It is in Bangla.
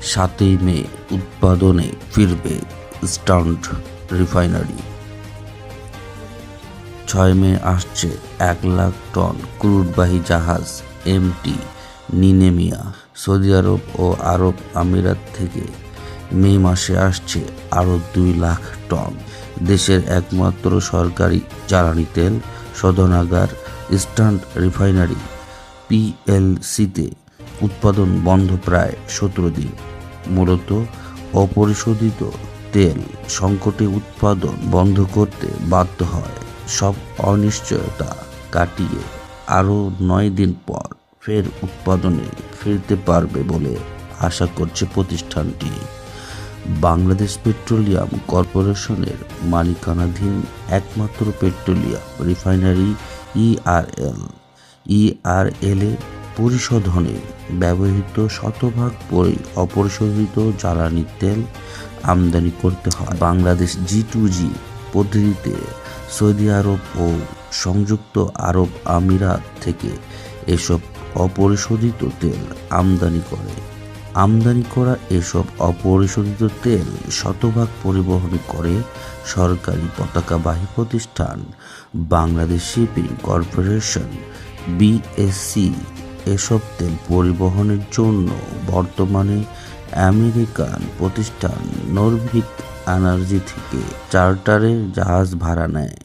7ই মে উৎপাদনে ফিরবে ইস্টার্ন রিফাইনারি। 6 মে আসছে 1 লাখ টন ক্রুডবাহী জাহাজ এমটি নিনেমিয়া। সৌদি আরব ও আরব আমিরাত থেকে মে মাসে আসছে আরও 2 লাখ টন। দেশের একমাত্র সরকারি জ্বালানি তেল শোধনাগার ইস্টার্ন রিফাইনারি পিএলসিতে উৎপাদন বন্ধ প্রায় 17 দিন। মূলত অপরিশোধিত তেল সংকটে উৎপাদন বন্ধ করতে বাধ্য হয়। সব অনিশ্চয়তা কাটিয়ে আরও 9 দিন পর ফের উৎপাদনে ফিরতে পারবে বলে আশা করছে প্রতিষ্ঠানটি। বাংলাদেশ পেট্রোলিয়াম কর্পোরেশনের মালিকানাধীন একমাত্র পেট্রোলিয়াম রিফাইনারি ইআরএল পরিশোধনে ব্যবহৃত শতভাগ অপরিশোধিত জ্বালানি তেল আমদানি করতে হয়। বাংলাদেশ G2G পদ্ধতিতে সৌদি আরব ও সংযুক্ত আরব আমিরাত থেকে এসব অপরিশোধিত তেল আমদানি করে। আমদানি করা এসব অপরিশোধিত তেল শতভাগ পরিবহন করে সরকারি পতাকাবাহী প্রতিষ্ঠান বাংলাদেশ শিপিং কর্পোরেশন বিএসসি। এসব তেল পরিবহনের জন্য বর্তমানে আমেরিকান প্রতিষ্ঠান নরভিক এনার্জি থেকে চার্টারে জাহাজ ভাড়া নেয়।